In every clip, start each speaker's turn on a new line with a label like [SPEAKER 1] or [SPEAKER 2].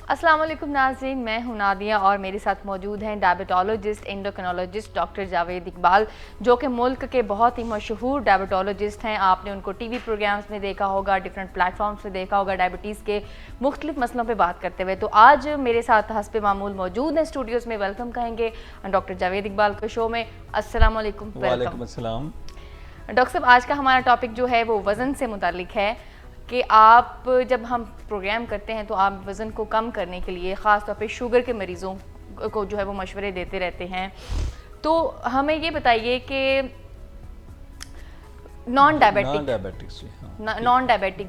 [SPEAKER 1] अस्सलाम वालेकुम नाज़रीन, मैं हूं नादिया और मेरे साथ मौजूद हैं diabetologist endocrinologist doctor Javed Iqbal, जो कि मुल्क के बहुत ही मशहूर डायबिटोलॉजिस्ट हैं। आपने उनको टीवी प्रोग्राम्स में देखा होगा, डिफरेंट प्लेटफॉर्म्स में देखा होगा डायबिटीज़ के मुख्तलिफ मसलों पे बात करते हुए। तो आज मेरे साथ हस्ब मामूल मौजूद हैं स्टूडियोज़ में। वेलकम कहेंगे डॉक्टर जावेद इकबाल के शो में। अस्सलाम वालेकुम।
[SPEAKER 2] वालेकुम अस्सलाम।
[SPEAKER 1] डॉक्टर साहब, आज का हमारा टॉपिक जो है वो वज़न से मुतालिक है कि आप जब हम प्रोग्राम करते हैं तो आप वज़न को कम करने के लिए ख़ास तौर पे शुगर के मरीज़ों को जो है वो मशवरे देते रहते हैं। तो हमें ये बताइए कि नॉन डायबिटिक्स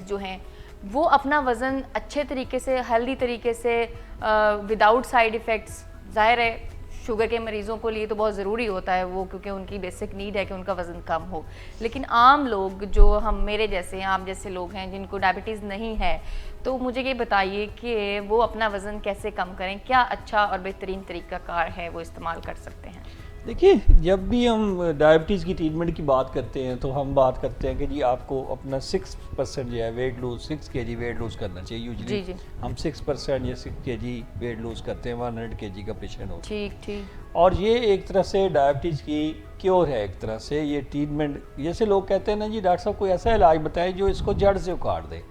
[SPEAKER 1] जो हैं वो अपना वज़न अच्छे तरीके से, हेल्दी तरीके से, विदाउट साइड इफ़ेक्ट्स, ज़ाहिर है शुगर के मरीज़ों को लिए तो बहुत ज़रूरी होता है वो, क्योंकि उनकी बेसिक नीड है कि उनका वज़न कम हो। लेकिन आम लोग जो हम मेरे जैसे हैं, आप जैसे लोग हैं जिनको डायबिटीज़ नहीं है, तो मुझे ये बताइए कि वो अपना वज़न कैसे कम करें, क्या अच्छा और बेहतरीन तरीक़ाकार है वो इस्तेमाल कर सकते हैं?
[SPEAKER 2] देखिए, जब भी हम डायबिटीज़ की ट्रीटमेंट की बात करते हैं तो हम बात करते हैं कि जी आपको अपना 6% जो है weight lose, 6 kg weight lose करना चाहिए। यूजली हम 6% या 6 kg वेट लूज़ करते हैं 100 kg का पेशेंट हो।
[SPEAKER 1] ठीक।
[SPEAKER 2] और ये एक तरह से डायबिटीज़ की क्योर है। एक तरह से ये ट्रीटमेंट, जैसे लोग कहते हैं ना जी डॉक्टर साहब कोई ऐसा इलाज बताएं जो इसको जड़ से उखाड़ दे।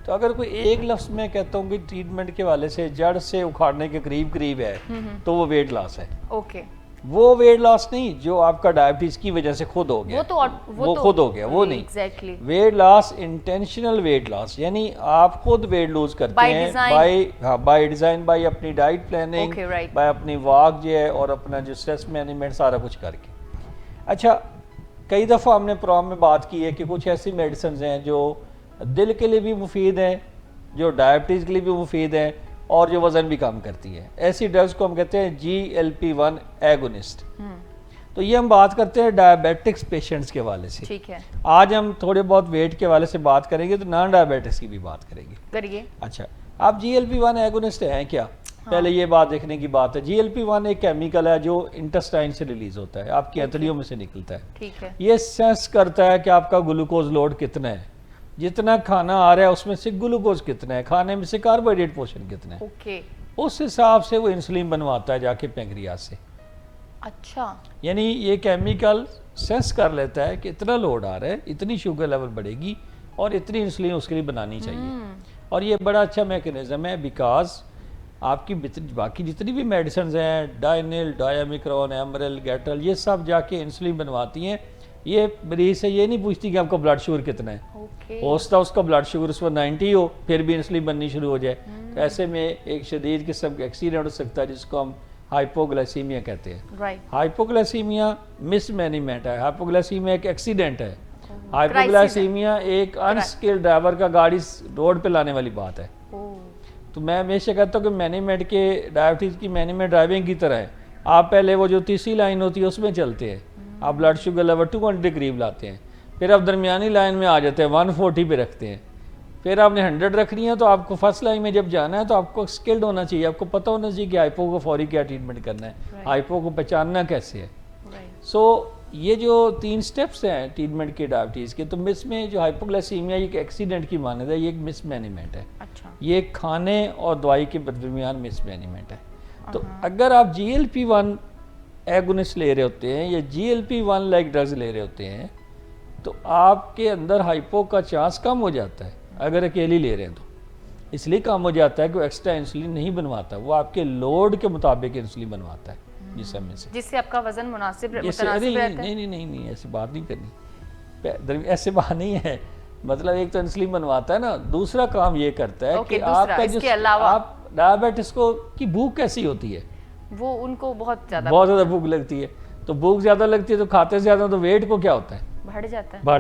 [SPEAKER 2] तो अगर कोई एक लफ्ज़ में कहता हूँ कि ट्रीटमेंट के वाले से जड़ से उखाड़ने के करीब है तो वो वेट लॉस है।
[SPEAKER 1] ओके।
[SPEAKER 2] वो वेट लॉस नहीं जो आपका डायबिटीज की वजह से खुद हो गया, वो खुद हो गया, वो नहीं।
[SPEAKER 1] Exactly.
[SPEAKER 2] Weight loss intentional weight loss, यानी आप खुद वेट लूज करते हैं बाय डिजाइन, बाय अपनी डाइट प्लानिंग, बाय अपनी वॉक जो है और अपना जो स्ट्रेस मैनेजमेंट सारा कुछ करके। अच्छा, कई दफ़ा हमने प्रोग्राम में बात की है कि कुछ ऐसी मेडिसिन हैं जो दिल के लिए भी मुफीद हैं, जो डायबिटीज़ के लिए भी मुफीद हैं और जो वज़न भी कम करती है। ऐसी ड्रग्स को हम कहते हैं GLP-1 एगोनिस्ट। तो ये हम बात करते हैं डायबिटिक्स पेशेंट्स के वाले से।
[SPEAKER 1] ठीक है।
[SPEAKER 2] आज हम थोड़े बहुत वेट के वाले से बात करेंगे तो नॉन डायबिटिक्स की भी बात करेंगे। अच्छा, आप GLP-1 एगोनिस्ट हैं क्या? पहले ये बात देखने की बात है। GLP-1 एक केमिकल है जो इंटेस्टाइन से रिलीज होता है, आपकी अंतड़ियों में से निकलता है।
[SPEAKER 1] ठीक है।
[SPEAKER 2] ये सेंस करता है कि आपका ग्लूकोज लोड कितना है, जितना खाना आ रहा है उसमें से ग्लूकोज कितना है, खाने में से कार्बोहाइड्रेट पोर्शन कितना है।
[SPEAKER 1] ओके।
[SPEAKER 2] उस हिसाब से वो इंसुलिन बनवाता है जाके पैंक्रियाज से। अच्छा, यानी ये केमिकल सेंस कर लेता है कि इतना लोड आ रहा है, इतनी शुगर लेवल बढ़ेगी और इतनी इंसुलिन उसके लिए बनानी चाहिए। और ये बड़ा अच्छा मैकेनिज्म है, बिकॉज आपकी बाकी जितनी भी मेडिसिन हैं, डायनिल, डायामिक्रॉन, एमरल, गेटल, ये सब जाके इंसुलिन बनवाती हैं। ये मरीज से ये नहीं पूछती कि आपका ब्लड शुगर कितना है। हो सकता है उसका ब्लड शुगर उस पर 90 हो, फिर भी इंसुलिन बननी शुरू हो जाए। तो ऐसे में एक शदीद किस्म का एक्सीडेंट हो सकता है जिसको हम हाइपोग्लाइसीमिया कहते हैं। हाइपोग्लाइसीमिया मिसमैनेजमेंट है, हाइपोग्लाइसीमिया एक एक्सीडेंट है। हाइपोग्लाइसीमिया एक अनस्किल्ड ड्राइवर का गाड़ी रोड पे लाने वाली बात है। तो मैं हमेशा कहता हूँ कि मैनेजमेंट के डायबिटीज़ की मैनेजमेंट ड्राइविंग की तरह है। आप पहले वो जो तीसरी लाइन होती है उसमें चलते हैं, आप ब्लड शुगर लेवल 200 के करीब लाते हैं, फिर आप दरमियानी लाइन में आ जाते हैं, 140 पे रखते हैं, फिर आपने 100 रखनी है। तो आपको फर्स्ट लाइन में जब जाना है तो आपको स्किल्ड होना चाहिए, आपको पता होना चाहिए कि हाइपो को फौरी क्या ट्रीटमेंट करना है, हाइपो को पहचानना कैसे है। सो ये जो 3 स्टेप्स हैं ट्रीटमेंट के डायबिटीज़ के, तो इसमें जो हाइपोग्लाइसीमिया एक एक्सीडेंट की मानद है, ये एक मिसमैनेजमेंट है। अच्छा। ये खाने और दवाई के दरमियान मिसमैनेजमेंट है। तो अगर आप GLP-1 एगोनिस्ट ले रहे होते हैं या GLP-1 लाइक ड्रग्स ले रहे होते हैं तो आपके अंदर हाइपो का चांस कम हो जाता है। अगर अकेली ले रहे हैं तो इसलिए कम हो जाता है कि वो एक्स्ट्रा इंसुलिन नहीं बनवाता, वो आपके लोड के मुताबिक इंसुलिन बनवाता है
[SPEAKER 1] जिससे आपका वजन मुनासिब रहता है।
[SPEAKER 2] नहीं, ऐसी बात नहीं करनी, ऐसे बात नहीं है। मतलब एक तो इंसुलिन बनवाता है ना, दूसरा काम ये करता है कि आपका जो आप डायबिटिस को की भूख कैसी होती है, वो उनको बहुत ज़्यादा भूख लगती है। तो भूख ज़्यादा लगती है तो खाते ज़्यादा, तो वेट को क्या होता है, बढ़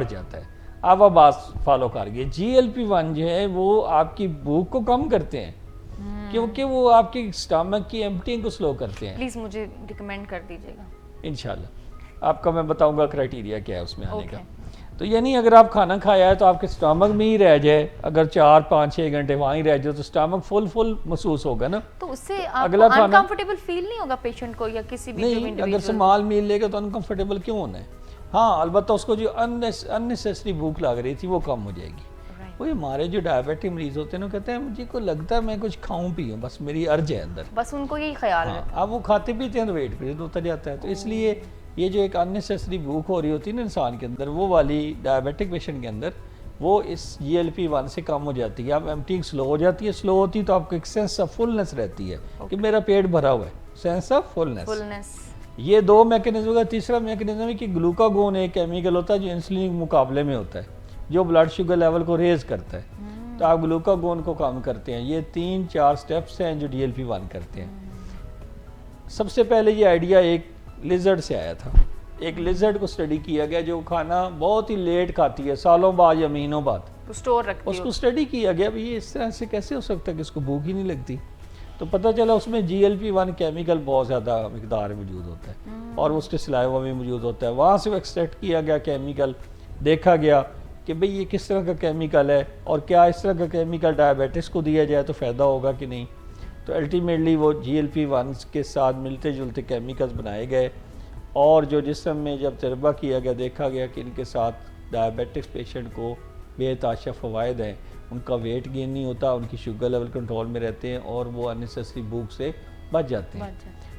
[SPEAKER 2] जाता है। अब आप बात फॉलो करिए, GLP-1 जो है वो आपकी भूख को कम करते हैं क्योंकि वो आपके स्टमक की एम्प्टिंग को स्लो करते हैं।
[SPEAKER 1] प्लीज़ मुझे रिकमेंड कर दीजिएगा।
[SPEAKER 2] इंशाल्लाह आपका मैं बताऊंगा क्राइटेरिया क्या है उसमें आने का। तो यानी अगर आप खाना खाया है तो आपके स्टमक में ही रह जाए, अगर 4, 5, 6 घंटे वहाँ ही रह जाए तो स्टमक फुल महसूस होगा ना,
[SPEAKER 1] तो उससे अगला अनकंफर्टेबल फील नहीं होगा पेशेंट को या किसी भी
[SPEAKER 2] नहीं। अगर स्मॉल मील लेगा तो अनकंफर्टेबल क्यों होना है। हाँ, अलबत्ता उसको जो अननेसेसरी भूख लग रही थी वो कम हो जाएगी। वो हमारे जो डायबिटिक मरीज होते हैं ना कहते हैं मुझे को लगता है मैं कुछ खाऊं पीऊं, बस मेरी अर्ज है अंदर,
[SPEAKER 1] बस उनको यही ख्याल है।
[SPEAKER 2] अब वो खाते पीते हैं तो वेट भी होता जाता है। तो इसलिए ये जो एक अननेसेसरी भूख हो रही होती है ना इंसान के अंदर, वो वाली डायबिटिक पेशेंट के अंदर वो इस GLP-1 से कम हो जाती है। अब एम्प्टिंग स्लो हो जाती है, स्लो होती है तो आपको एक सेंस ऑफ फुलनेस रहती है कि मेरा पेट भरा हुआ है, सेंस ऑफ फुलनेस। ये दो मैकेनिज्म का। तीसरा मैकेनिज्म है कि ग्लूकागोन एक केमिकल होता है जो इंसुलिन के मुकाबले में होता है, जो ब्लड शुगर लेवल को रेज करता है। तो आप ग्लूकागोन को कम करते हैं। ये 3-4 स्टेप्स हैं जो DLP-1 करते हैं। सबसे पहले ये आइडिया एक लिजर्ड से आया था। एक लिजर्ड को स्टडी किया गया जो खाना बहुत ही लेट खाती है, सालों बाद या महीनों बाद
[SPEAKER 1] तो स्टोर रखती है।
[SPEAKER 2] उसको स्टडी किया गया भाई ये इस तरह से कैसे हो सकता है कि इसको भूख ही नहीं लगती। तो पता चला उसमें GLP-1 केमिकल बहुत ज़्यादा मिकदार में मौजूद होता है और उसके सलाइवा में मौजूद होता है। वहाँ से वो एक्सट्रैक्ट किया गया केमिकल, देखा गया कि भाई ये किस तरह का केमिकल है और क्या इस तरह का केमिकल डायबिटिस को दिया जाए तो फ़ायदा होगा कि नहीं। तो अल्टीमेटली वो GLP-1 के साथ मिलते जुलते केमिकल्स बनाए गए और जो जिस्म में जब तजर्बा किया गया देखा गया कि इनके साथ डायबिटिक्स पेशेंट को बेताशा फ़वायद हैं। उनका वेट गेन नहीं होता, उनकी शुगर लेवल कंट्रोल में रहते हैं और वो अननेसेसरी भूख से बच जाते हैं।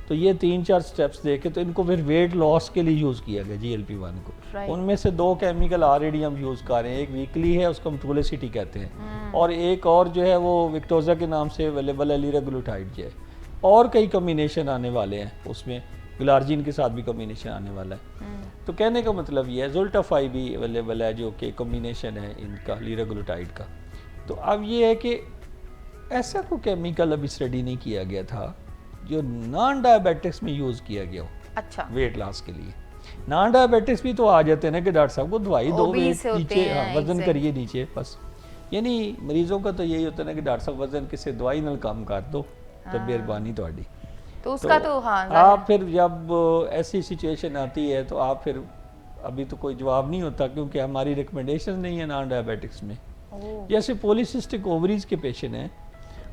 [SPEAKER 2] तो ये 3-4 स्टेप्स देखे तो इनको फिर वेट लॉस के लिए यूज़ किया गया GLP-1 को। उनमें से 2 केमिकल ऑलरेडी हम यूज़ कर रहे हैं। एक वीकली है, उसको हम ट्रूलिसिटी कहते हैं, और एक और जो है वो विक्टोजा के नाम से अवेलेबल है, लीराग्लूटाइड जो है। और कई कम्बिनेशन आने वाले हैं, उसमें ग्लार्जिन के साथ भी कम्बिनेशन आने वाला है। तो कहने का मतलब ये है ज़ोल्टाफाई भी अवेलेबल है जो कि कम्बिनेशन है इनका लीराग्लूटाइड का। तो अब ये है कि ऐसा कोई केमिकल अभी स्टडी नहीं किया गया था जो नॉन डायबिटिक्स में यूज़ किया गया हो। अच्छा, वेट लॉस के लिए। नॉन डायबिटिक्स भी तो आ जाते हैं ना कि डॉक्टर साहब को दवाई दो, वेट नीचे, वजन करिए नीचे, बस। यानी मरीजों का तो यही होता है ना कि डॉक्टर साहब वजन किसी दवाई नाल कम कर दो तो मेहरबानी थोड़ी।
[SPEAKER 1] तो उसका तो हाँ,
[SPEAKER 2] आप फिर जब ऐसी सिचुएशन आती है तो आप फिर अभी तो कोई जवाब नहीं होता क्योंकि हमारी रिकमेंडेशन नहीं है नॉन डायबिटिक्स में। जैसे पॉलीसिस्टिक ओवरीज के पेशेंट हैं,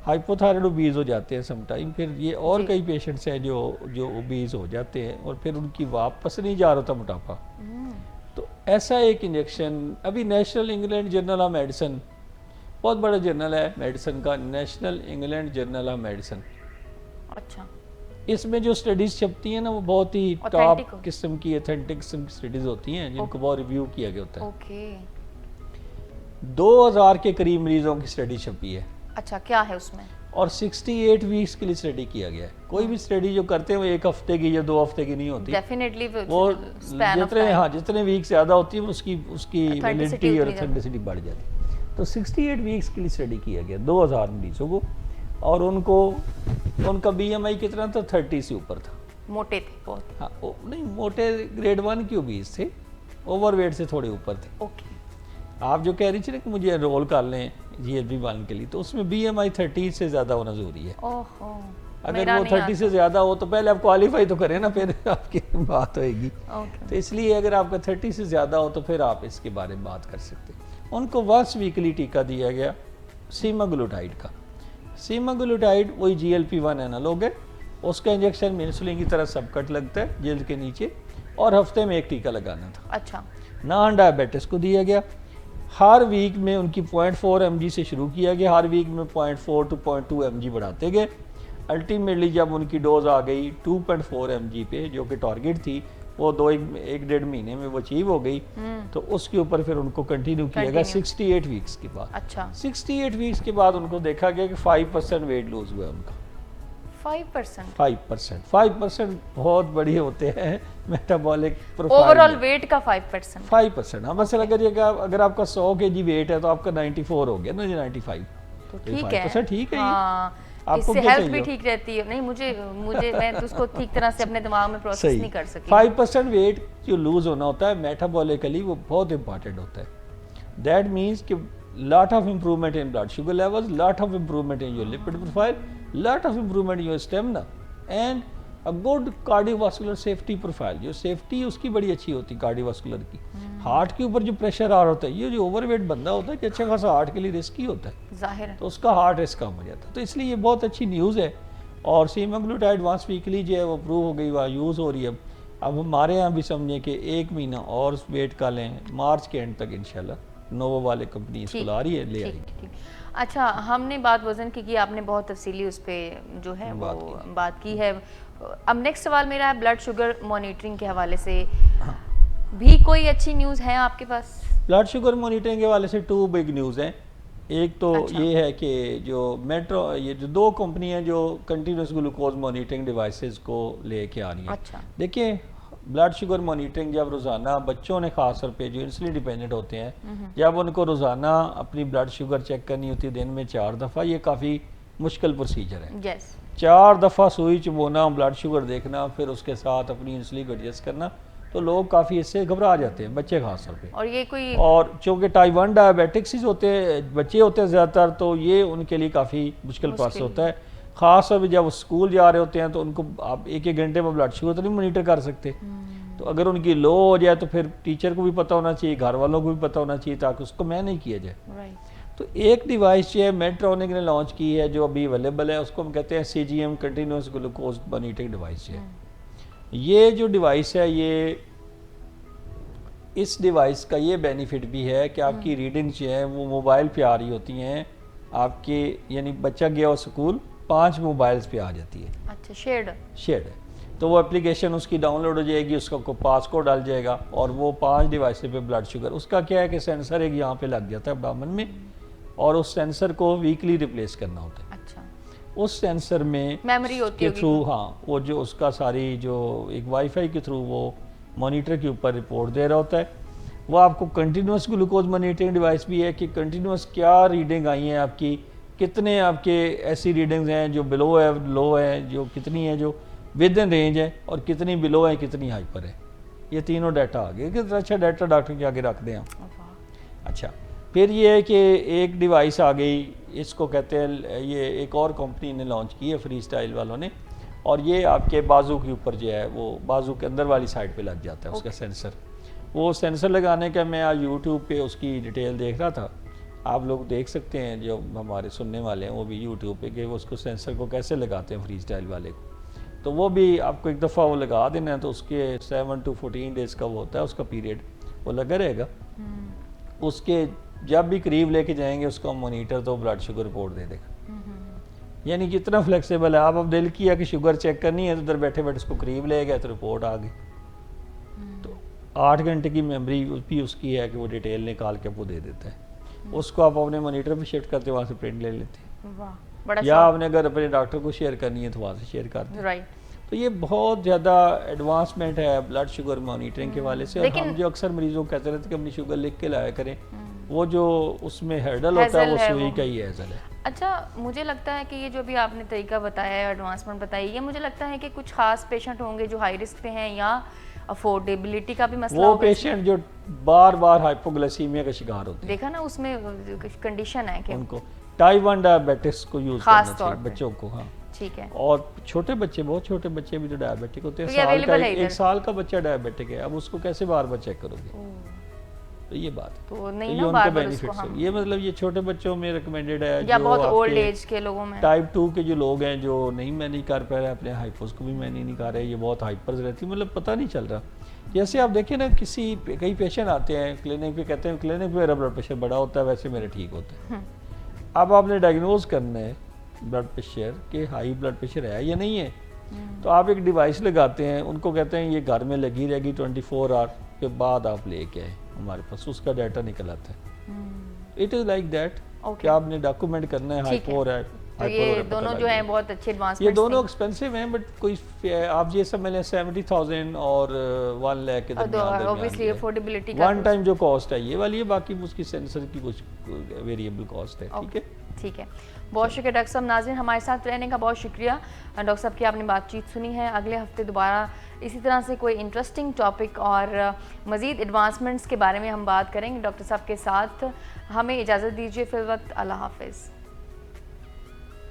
[SPEAKER 2] हाइपोथायराइड ओबीज हो जाते हैं समटाइम, फिर ये और कई पेशेंट्स हैं जो ओबीज हो जाते हैं और फिर उनकी वापस नहीं जा रहा था मोटापा। तो ऐसा एक इंजेक्शन अभी national England journal of medicine, बहुत बड़ा जर्नल है मेडिसिन का, national England journal of medicine. अच्छा, इसमें जो स्टडीज छपती हैं ना वो बहुत ही टॉप किस्म की, ऑथेंटिक किस्म की स्टडीज होती हैं जिनको बहुत रिव्यू किया गया होता है। 2000 के करीब मरीजों की स्टडी छपी है। अच्छा, क्या है उसमें? और 68 वीक्स के लिए स्टडी किया गया है। कोई भी स्टडी जो करते हैं वो 1 हफ्ते की या 2 हफ्ते की नहीं होती। डेफिनेटली वो जितने वीक ज्यादा होती है उसकी वैलिडिटी और ऑथेंटिसिटी बढ़ जाती है। तो 68 वीक्स के लिए स्टडी किया गया 2000 मरीजों को, और उनका BMI कितना था? 30 से ऊपर था। मोटे थे बहुत? हाँ, नहीं मोटे ग्रेड 1 के ओबीज थे, ओवरवेट से थोड़े ऊपर थे। ओके, आप जो कह रही थी ना कि मुझे एनरोल कर लें GLP-1 के लिए, तो उसमें BMI 30 से ज़्यादा होना ज़रूरी है। ओहो, अगर वो 30 से ज़्यादा हो तो पहले आप क्वालिफाई तो करें ना, फिर आपकी बात होएगी। तो इसलिए अगर आपका 30 से ज़्यादा हो तो फिर आप इसके बारे में बात कर सकते हैं। उनको वंस वीकली टीका दिया गया सीमाग्लूटाइड का। सीमाग्लूटाइड वही GLP-1 एनालॉग है, उसका इंजेक्शन में इंसुलिन की तरह सबकट लगता है जल्द के नीचे, और हफ्ते में 1 टीका लगाना था। अच्छा, नॉन डायबिटिस को दिया गया। हर वीक में उनकी 0.4 mg से शुरू किया गया, हर वीक में 0.4 to 0.2 mg बढ़ाते गए। अल्टीमेटली जब उनकी डोज आ गई 2.4 mg पे, जो कि टारगेट थी, वो 1-1.5 महीने में वो अचीव हो गई। तो उसके ऊपर फिर उनको कंटिन्यू किया गया 68 वीक्स के बाद। अच्छा, 68 वीक्स के बाद उनको देखा गया कि 5% वेट लूज हुआ उनका। 5% बहुत बड़ी होते हैं मेटाबॉलिक प्रोफाइल। ओवरऑल वेट का 5%। हाँ, मसला अगर आपका 100 kg वेट है तो आपका 94 हो गया ना, 95 तो ठीक है। ठीक है, हाँ, आपको इससे हेल्थ भी ठीक रहती है। नहीं, मुझे मैं तो उसको ठीक तरह से अपने दिमाग में प्रोसेस नहीं कर सकी। 5% वेट जो लूज होना होता है मेटाबॉलिकली, वो बहुत इंपॉर्टेंट होता है। दैट मीन्स कि lot of improvement in blood sugar levels, lot of improvement in your lipid profile, lot of improvement in your stamina, and a good cardiovascular safety profile। जो safety उसकी बड़ी अच्छी होती है कार्डियोवास्कुलर की। हार्ट के ऊपर जो प्रेशर आ रहा होता है, ये जो ओवरवेट बंदा होता है कि अच्छा खासा हार्ट के लिए रिस्की होता है, जाहिर है, तो उसका हार्ट रिस्क कम हो जाता है। तो इसलिए ये बहुत अच्छी न्यूज़ है। और सीमाग्लूटाइड वंस वीकली जो है वो अप्रूव हो गई, वह यूज़ हो रही है। अब हमारे यहाँ भी समझें कि 1 महीना और वेट का लें, मार्च के एंड तक इंशाल्लाह नोवो वाले कंपनी इसको ला रही है, ले आएगी।
[SPEAKER 1] ठीक। अच्छा, हमने बात वज़न की आपने बहुत तफसीली उस पर जो है वो बात की है। अब नेक्स्ट सवाल मेरा है ब्लड शुगर मॉनिटरिंग के हवाले से भी कोई अच्छी न्यूज़ है आपके पास?
[SPEAKER 2] ब्लड शुगर मॉनिटरिंग के हवाले से 2 बिग न्यूज़ हैं। एक तो ये है कि जो मेट्रो, ये जो 2 कंपनी हैं जो कंटिन्यूस ग्लूकोज मॉनिटरिंग डिवाइसेस को लेके आ रही हैं।
[SPEAKER 1] अच्छा।
[SPEAKER 2] देखिए, ब्लड शुगर मॉनिटरिंग जब रोज़ाना बच्चों ने ख़ास तौर पे जो इंसुलिन डिपेंडेंट होते हैं, जब उनको रोज़ाना अपनी ब्लड शुगर चेक करनी होती है दिन में 4 दफ़ा, ये काफ़ी मुश्किल प्रोसीजर है।
[SPEAKER 1] यस।
[SPEAKER 2] 4 दफ़ा सुई चुभोना, ब्लड शुगर देखना, फिर उसके साथ अपनी इंसुलिन को एडजस्ट करना, तो लोग काफ़ी इससे घबरा जाते हैं, बच्चे खास तौर पे।
[SPEAKER 1] और ये कोई, और
[SPEAKER 2] चूँकि टाइप 1 डायबिटिक्स होते हैं, बच्चे होते हैं ज़्यादातर, तो ये उनके लिए काफ़ी मुश्किल प्रोसेस होता है। ख़ास तौर पर जब वो स्कूल जा रहे होते हैं तो उनको आप 1-1 घंटे में ब्लड शुगर तो नहीं मॉनिटर कर सकते। तो अगर उनकी लो हो जाए तो फिर टीचर को भी पता होना चाहिए, घर वालों को भी पता होना चाहिए, ताकि उसको मैनेज किया जाए। तो एक डिवाइस जो है मेडट्रॉनिक ने लॉन्च की है, जो अभी अवेलेबल है, उसको हम कहते हैं CGM continuous glucose monitoring device है। ये जो डिवाइस है, ये इस डिवाइस का ये बेनिफिट भी है कि आपकी रीडिंग्स जो है वो मोबाइल पे आ रही होती हैं आपके, यानी बच्चा गया हो स्कूल, 5 मोबाइल्स पे आ जाती है।
[SPEAKER 1] अच्छा, शेयर्ड
[SPEAKER 2] है। तो वो एप्लीकेशन उसकी डाउनलोड हो जाएगी, उसका को पासकोड डाल जाएगा और वो 5 डिवाइस पे ब्लड शुगर, उसका क्या है कि सेंसर एक यहाँ पे लग जाता है अब्डामन में, और उस सेंसर को वीकली रिप्लेस करना होता है।
[SPEAKER 1] अच्छा।
[SPEAKER 2] उस सेंसर में
[SPEAKER 1] मेमोरी होती है
[SPEAKER 2] के थ्रू, हाँ, वो जो उसका सारी जो एक वाईफाई के थ्रू वो मॉनिटर के ऊपर रिपोर्ट दे रहा होता है। वो आपको कंटिन्यूस ग्लूकोज मॉनिटरिंग डिवाइस भी है कि कंटिन्यूस क्या रीडिंग आई है आपकी, कितने आपके ऐसी रीडिंग्स हैं जो बिलो है, लो है, जो कितनी है जो विद इन रेंज है, और कितनी बिलो है, कितनी हाइपर है। ये तीनों डाटा आ गए। कितना अच्छा डाटा डॉक्टर के आगे रख दें आप। अच्छा, फिर ये है कि एक डिवाइस आ गई, इसको कहते हैं, ये एक और कंपनी ने लॉन्च की है, फ्री स्टाइल वालों ने, और ये आपके बाजू के ऊपर जो है वो बाजू के अंदर वाली साइड पे लग जाता है उसका सेंसर। वो सेंसर लगाने का मैं आज यूट्यूब पे उसकी डिटेल देख रहा था, आप लोग देख सकते हैं जो हमारे सुनने वाले हैं वो भी यूट्यूब पे, कि वो उसको सेंसर को कैसे लगाते हैं फ्री स्टाइल वाले को। तो वो भी आपको एक दफ़ा वो लगा देना है, तो उसके 7 to 14 डेज़ का वो होता है उसका पीरियड, वो लगा रहेगा। उसके जब भी करीब लेके जाएंगे उसका मॉनिटर, तो ब्लड शुगर रिपोर्ट दे देगा। यानी कितना फ्लेक्सिबल है। आप अब दिल किया कि शुगर चेक करनी है तो उधर बैठे बैठे उसको करीब ले गए तो रिपोर्ट आ गई। तो 8 घंटे की मेमोरी भी उसकी है कि वो डिटेल निकाल के आपको दे देता है। उसको आप अपने मॉनिटर पे शिफ्ट करते वहाँ से प्रिंट ले लेते हैं, या आपने अगर अपने डॉक्टर को शेयर करनी है तो वहाँ से शेयर करते हैं।
[SPEAKER 1] राइट।
[SPEAKER 2] तो ये बहुत ज़्यादा एडवांसमेंट है ब्लड शुगर मॉनिटरिंग के वाले से। और हम जो अक्सर मरीजों को कहते रहते हैं कि अपनी शुगर लिख के लाया करें, वो जो उसमें हर्डल होता है वो सुई का ही हैजल है।
[SPEAKER 1] अच्छा, मुझे लगता है कि ये जो भी आपने तरीका बताया है, एडवांसमेंट बताई, ये मुझे लगता है कि कुछ खास पेशेंट होंगे जो हाई रिस्क पे हैं, या अफोर्डेबिलिटी का भी मसला,
[SPEAKER 2] वो पेशेंट जो बार बार हाइपोग्लाइसीमिया का शिकार होते हैं,
[SPEAKER 1] देखा ना, उसमें कंडीशन है कि
[SPEAKER 2] उनको टाइप 1 डायबिटिक्स को यूज करना चाहिए बच्चों को। हाँ,
[SPEAKER 1] ठीक है।
[SPEAKER 2] और छोटे बच्चे, बहुत छोटे बच्चे भी तो डायबिटिक होते हैं।
[SPEAKER 1] तो
[SPEAKER 2] एक साल का बच्चा डायबिटिक है, अब उसको कैसे बार बार चेक करोगे? तो ये बात है।
[SPEAKER 1] तो नहीं ना बार बार उसको
[SPEAKER 2] हम, ये मतलब ये छोटे बच्चों में रिकमेंडेड है,
[SPEAKER 1] या बहुत ओल्ड एज के लोगों में,
[SPEAKER 2] टाइप 2 के जो लोग हैं जो नहीं मैनेज कर पा रहे, अपने हाइपोस को भी मैनेज नहीं कर रहे, ये बहुत हाइपर्स रहती है, मतलब पता नहीं चल रहा। जैसे आप देखें ना, कई पेशेंट आते हैं क्लिनिक पे, कहते हैं क्लिनिक पे मेरा ब्लड प्रेशर बढ़ा होता है, वैसे मेरे ठीक होता है। अब आपने डायग्नोज करना है ब्लड प्रेशर के हाई ब्लड प्रेशर है या नहीं है, तो आप एक डिवाइस लगाते हैं, उनको कहते हैं ये घर में लगी रहेगी 24 आवर के बाद आप लेके आए हमारे पास, उसका डाटा निकल आता है। इट इज़ लाइक दैट कि आपने डॉक्यूमेंट करना है हाइपोर है।
[SPEAKER 1] तो ये दोनों जो हैं बहुत अच्छे एडवांसमेंट,
[SPEAKER 2] ये दोनों एक्सपेंसिव हैं, बट कोई आप ये समझ लें 70,000 और 1 लाख के दरमियान,
[SPEAKER 1] ऑब्वियसली अफोर्डेबिलिटी का
[SPEAKER 2] वन टाइम जो कॉस्ट है ये वाली है, बाकी उसकी सेंसर की कुछ वेरिएबल कॉस्ट है। ठीक है,
[SPEAKER 1] ठीक है। बहुत शुक्रिया डॉक्टर साहब। नाज़रीन, हमारे साथ रहने का बहुत शुक्रिया। डॉक्टर साहब की आपने बातचीत सुनी है। अगले हफ्ते दोबारा इसी तरह से कोई इंटरेस्टिंग टॉपिक और मज़ीद एडवांसमेंट्स के बारे में हम बात करेंगे डॉक्टर साहब के साथ। हमें इजाज़त दीजिए फिर वक्त। अल्लाह हाफ़िज़।